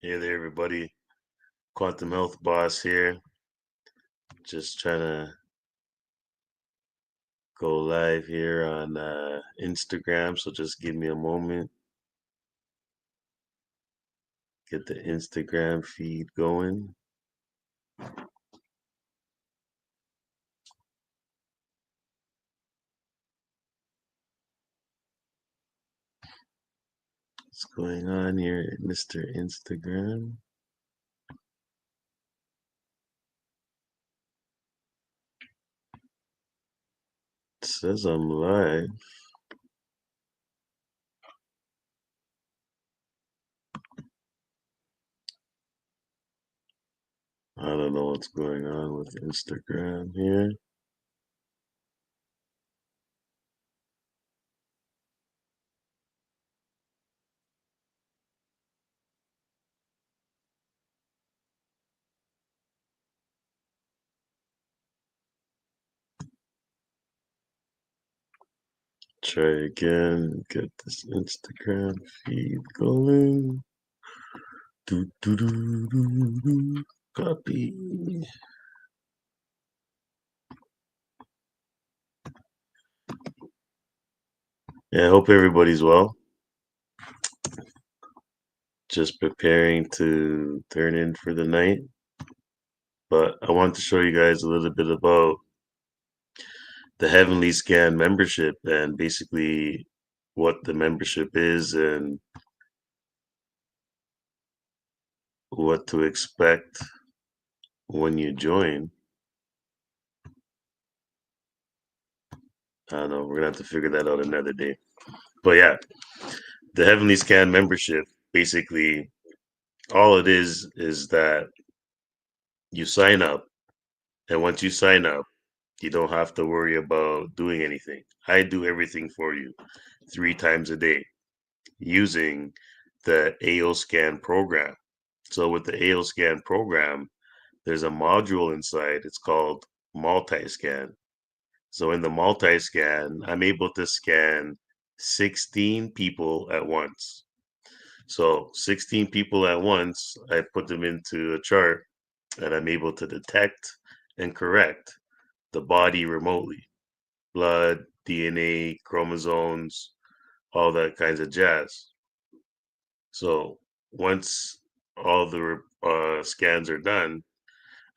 Hey there, everybody. Quantum Health Boss here. Just trying to go live here on Instagram. So just give me a moment. Get the Instagram feed going. What's going on here, Mr. Instagram? It says I'm live. I don't know what's going on with Instagram here. Try again. Get this Instagram feed going. Do do do do do. Copy. Yeah, I hope everybody's well. Just preparing to turn in for the night. But I want to show you guys a little bit about the Heavenly Scan membership and basically what the membership is and what to expect when you join. I don't know, we're gonna have to figure that out another day. But yeah, the Heavenly Scan membership, basically all it is that you sign up, and once you sign up, you don't have to worry about doing anything. I do everything for you 3 times a day using the AO scan program. So with the AO scan program, there's a module inside. It's called multi-scan. So in the multi-scan, I'm able to scan 16 people at once. So 16 people at once, I put them into a chart and I'm able to detect and correct the body remotely. Blood, DNA, chromosomes, all that kinds of jazz. So once all the scans are done,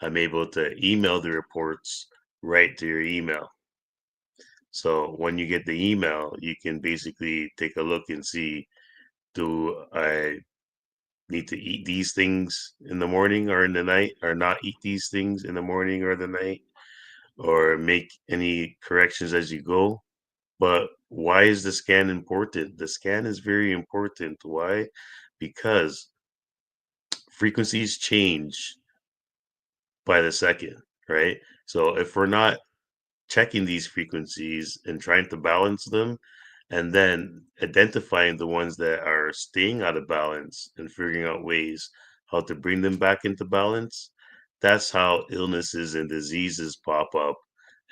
I'm able to email the reports right to your email. So when you get the email, you can basically take a look and see, do I need to eat these things in the morning or in the night, or not eat these things in the morning or the night, or make any corrections as you go. But why is the scan important? The scan is very important. Why? Because frequencies change by the second, right? So if we're not checking these frequencies and trying to balance them, and then identifying the ones that are staying out of balance and figuring out ways how to bring them back into balance, that's how illnesses and diseases pop up.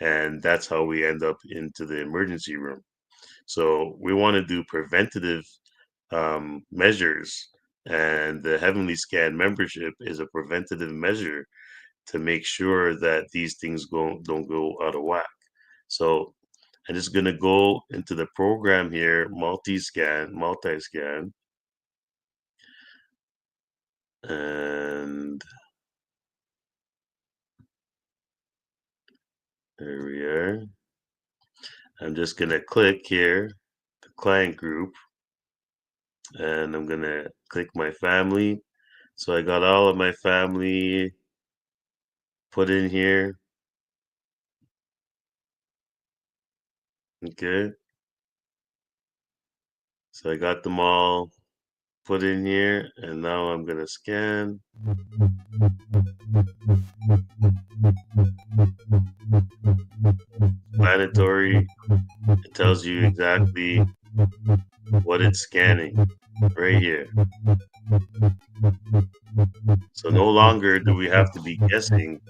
And that's how we end up into the emergency room. So we want to do preventative measures. And the Heavenly Scan membership is a preventative measure to make sure that these things don't go out of whack. So I'm just gonna go into the program here, multi-scan, and there we are. I'm just gonna click here, the client group, and I'm gonna click my family. So I got all of my family put in here. Okay. So I got them all put in here, and now I'm gonna scan. Planetary. It tells you exactly what it's scanning right here. So no longer do we have to be guessing,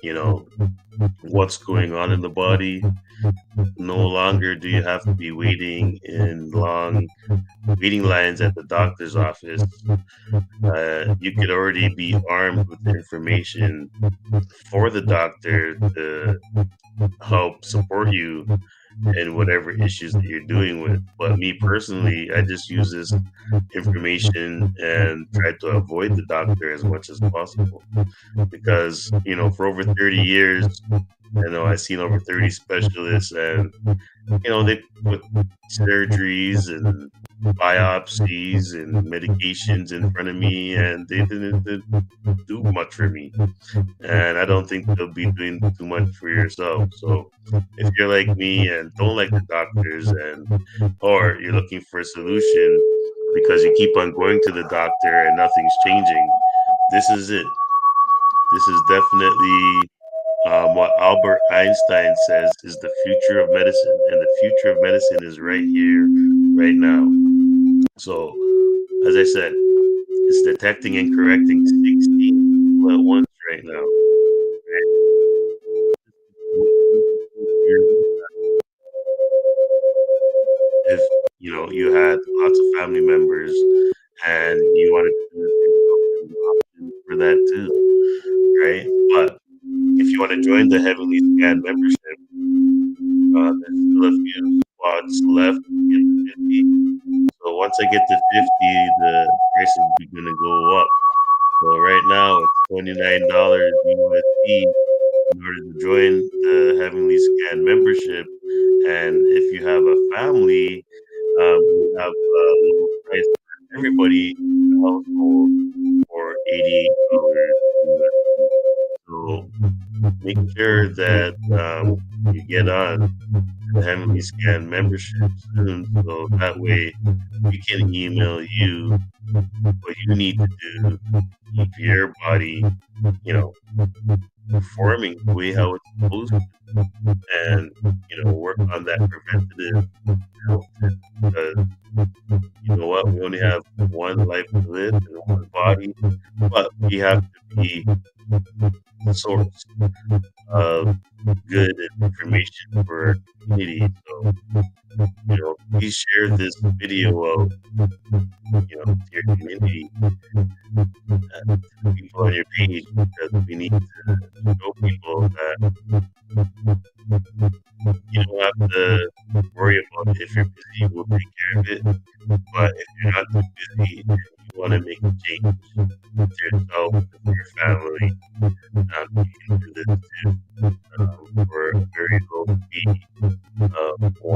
you know, what's going on in the body. No longer do you have to be waiting in long waiting lines at the doctor's office. You could already be armed with information for the doctor to help support you in whatever issues that you're doing with. But me personally, I just use this information and try to avoid the doctor as much as possible because, for over 30 years, I've seen over 30 specialists and, they put surgeries and biopsies and medications in front of me and they didn't do much for me. And I don't think they'll be doing too much for yourself. So if you're like me and don't like the doctors or you're looking for a solution because you keep on going to the doctor and nothing's changing, this is it. This is definitely what Albert Einstein says is the future of medicine, and the future of medicine is right here, right now. So, as I said, it's detecting and correcting 16 people at once right now. If you had lots of family members and you wanted to do this yourself, there's an option for that too, right? But if you want to join the Heavenly Scan membership, there's still a few spots left to get to 50. So once I get to 50, the price is going to go up. So right now it's $29 USD in order to join the Heavenly Scan membership. And if you have a family, we have a low price for everybody in the household for $88 USD. So make sure that you get on to the Heavenly Scan membership soon, so that way we can email you what you need to do to keep your body, you know, performing the way how it's supposed to, and work on that preventative health tip because you know what, we only have one life to live and one body, but we have to be the source of good information for our community. So, please share this video out, to your community, to the people on your page because we need to show people that you don't have to worry about it. If you're busy, we'll take care of it. But if you're not too busy and you want to make a change with yourself, with your family, you can do this too for a very low fee of $149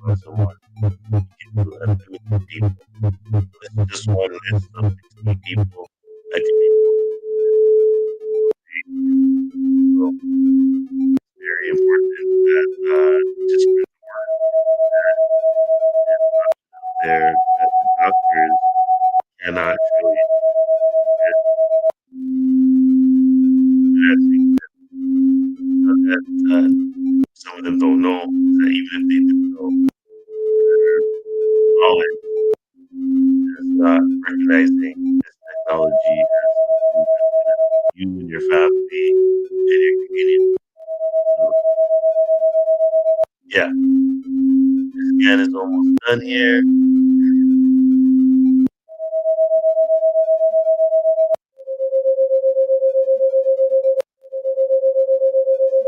US a month. You can do unlimited people. This is just one list of 60 people that can be so it's very important that just spread the word that there's an option out there that the doctors cannot show you. And that's that some of them don't know is that even if they do know, their knowledge is not recognizing this technology as something that's going to help you and your family and your community. So, yeah, this scan is almost done here.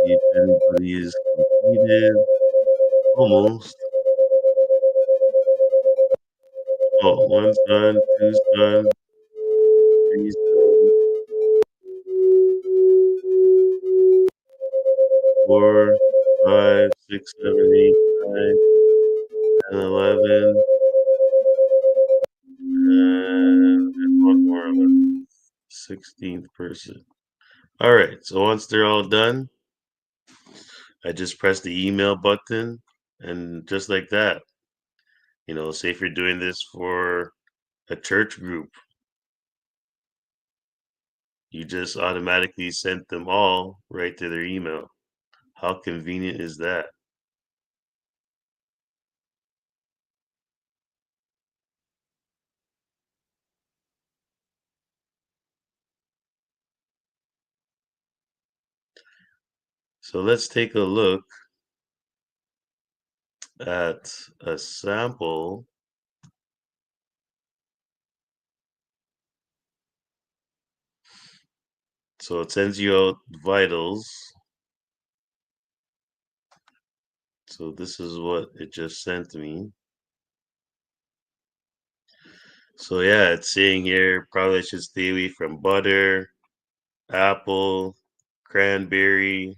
See if everybody is completed. Almost. Oh, one's done, two's done, three's done, four, five, six, 7, 8, 9, 10, 11, and there's one more of it. 16th person. All right, so once they're all done, I just press the email button, and just like that, say if you're doing this for a church group, you just automatically sent them all right to their email. How convenient is that? So let's take a look at a sample. So it sends you out vitals. So this is what it just sent me. So yeah, it's saying here probably I should stay away from butter, apple, cranberry,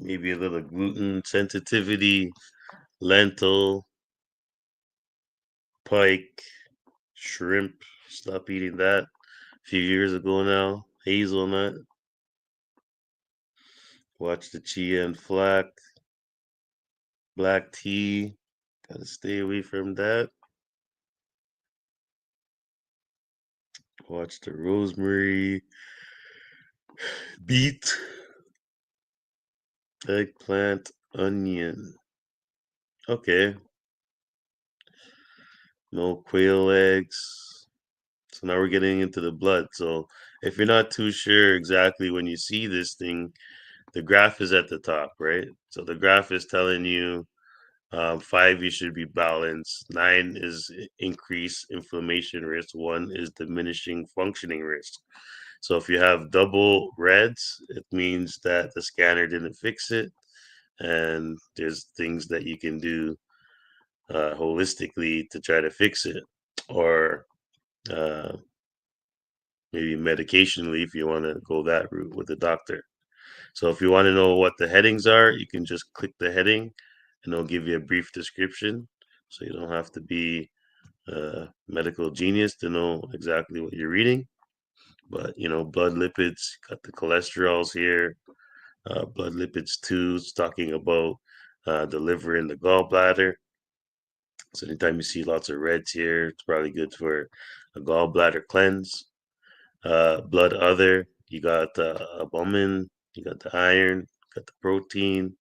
maybe a little gluten sensitivity, lentil, pike, shrimp. Stop eating that a few years ago now. Hazelnut. Watch the chia and flax, black tea. Gotta stay away from that. Watch the rosemary, beet, eggplant, onion. Okay, no quail eggs. So now we're getting into the blood. So if you're not too sure exactly when you see this thing, the graph is at the top, right? So the graph is telling you 5, you should be balanced. 9 is increased inflammation risk. 1 is diminishing functioning risk. So if you have double reds, it means that the scanner didn't fix it. And there's things that you can do holistically to try to fix it. Or uh, maybe medicationally if you want to go that route with the doctor. So if you want to know what the headings are, you can just click the heading and it'll give you a brief description. So you don't have to be a medical genius to know exactly what you're reading. But blood lipids, got the cholesterols here. Blood lipids 2 is talking about the liver and the gallbladder. So anytime you see lots of reds here, it's probably good for a gallbladder cleanse. Blood other, you got the albumin, you got the iron, got the protein,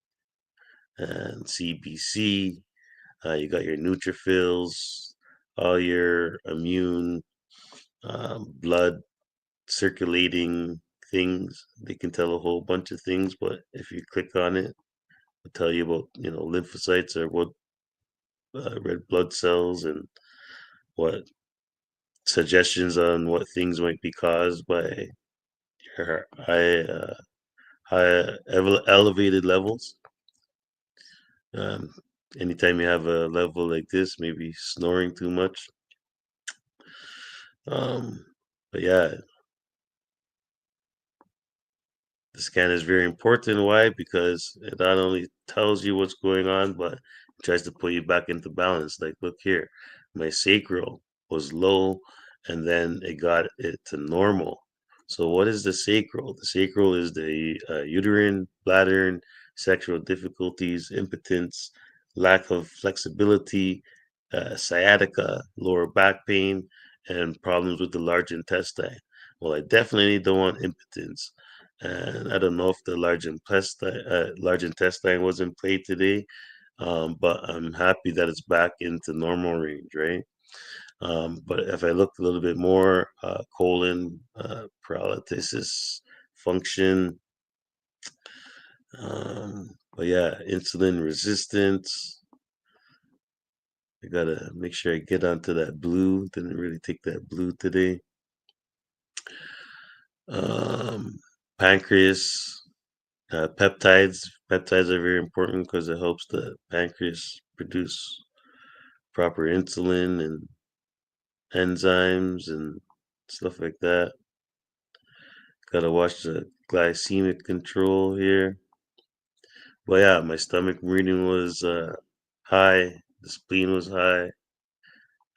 and CBC. You got your neutrophils, all your immune blood circulating things. They can tell a whole bunch of things, but if you click on it, it'll tell you about lymphocytes or what red blood cells and what suggestions on what things might be caused by your high elevated levels. Um, Anytime you have a level like this, maybe snoring too much. Um, but yeah, the scan is very important. Why? Because it not only tells you what's going on, but it tries to put you back into balance. Like, look here, my sacral was low and then it got it to normal. So, what is the sacral? The sacral is the uterine, bladder, sexual difficulties, impotence, lack of flexibility, sciatica, lower back pain, and problems with the large intestine. Well, I definitely don't want impotence. And I don't know if the large intestine was in play today, but I'm happy that it's back into normal range, right? But if I look a little bit more, colon, paralysis, function, but yeah, insulin resistance. I gotta make sure I get onto that blue. Didn't really take that blue today. Um, Pancreas, peptides are very important because it helps the pancreas produce proper insulin and enzymes and stuff like that. Gotta watch the glycemic control here. But yeah, my stomach reading was high. The spleen was high.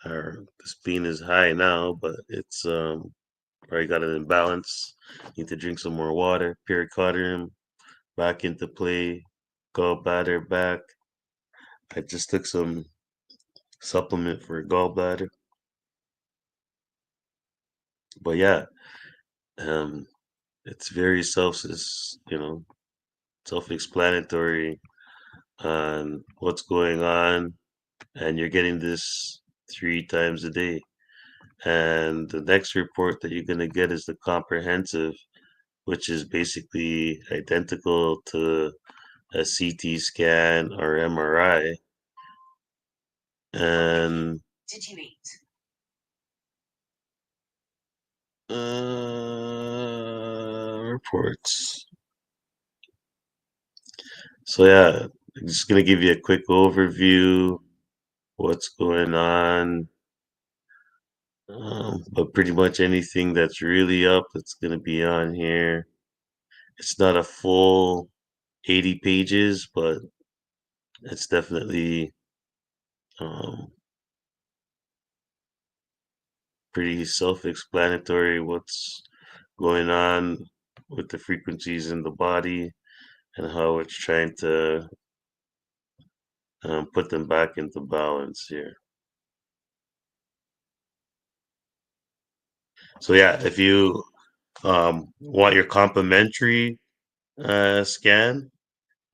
Or the spleen is high now, but it's already got an imbalance. Need to drink some more water. Pericardium back into play. Gallbladder back. I just took some supplement for gallbladder. But yeah, um, it's very self-explanatory on what's going on, and you're getting this 3 times a day. And the next report that you're going to get is the comprehensive, which is basically identical to a CT scan or MRI. And reports. So yeah, I'm just gonna give you a quick overview, what's going on. But pretty much anything that's really up, it's gonna be on here. It's not a full 80 pages, but it's definitely um, pretty self-explanatory what's going on with the frequencies in the body and how it's trying to put them back into balance here. So yeah, if you want your complimentary scan,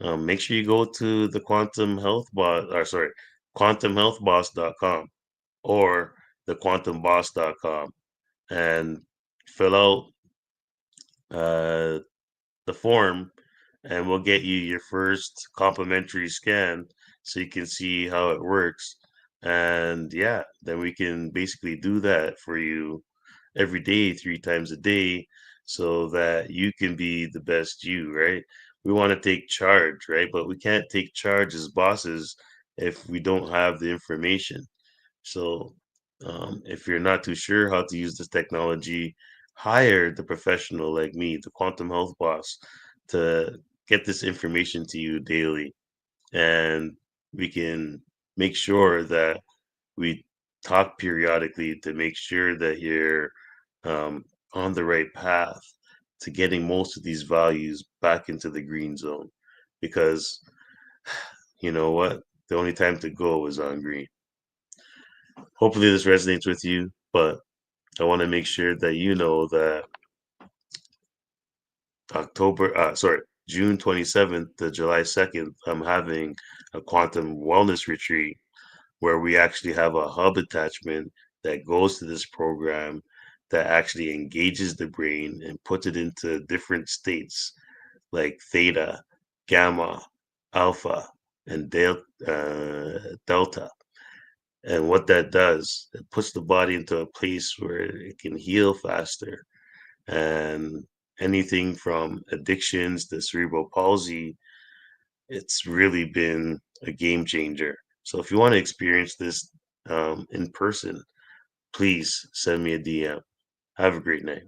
make sure you go to the Quantum Health Boss, or sorry, quantumhealthboss.com or the quantumboss.com and fill out uh, the form, and we'll get you your first complimentary scan so you can see how it works. And yeah, then we can basically do that for you every day, 3 times a day, so that you can be the best you, right? We want to take charge, right? But we can't take charge as bosses if we don't have the information. So, if you're not too sure how to use this technology, hire the professional like me, the quantum health boss, to get this information to you daily. And we can make sure that we talk periodically to make sure that you're on the right path to getting most of these values back into the green zone. Because you know what? The only time to go is on green. Hopefully, this resonates with you, but I want to make sure that you know that June 27th to July 2nd, I'm having a quantum wellness retreat where we actually have a hub attachment that goes to this program that actually engages the brain and puts it into different states like theta, gamma, alpha, and delta. And what that does, it puts the body into a place where it can heal faster. And anything from addictions to cerebral palsy, it's really been a game changer. So if you want to experience this in person, please send me a DM. Have a great night.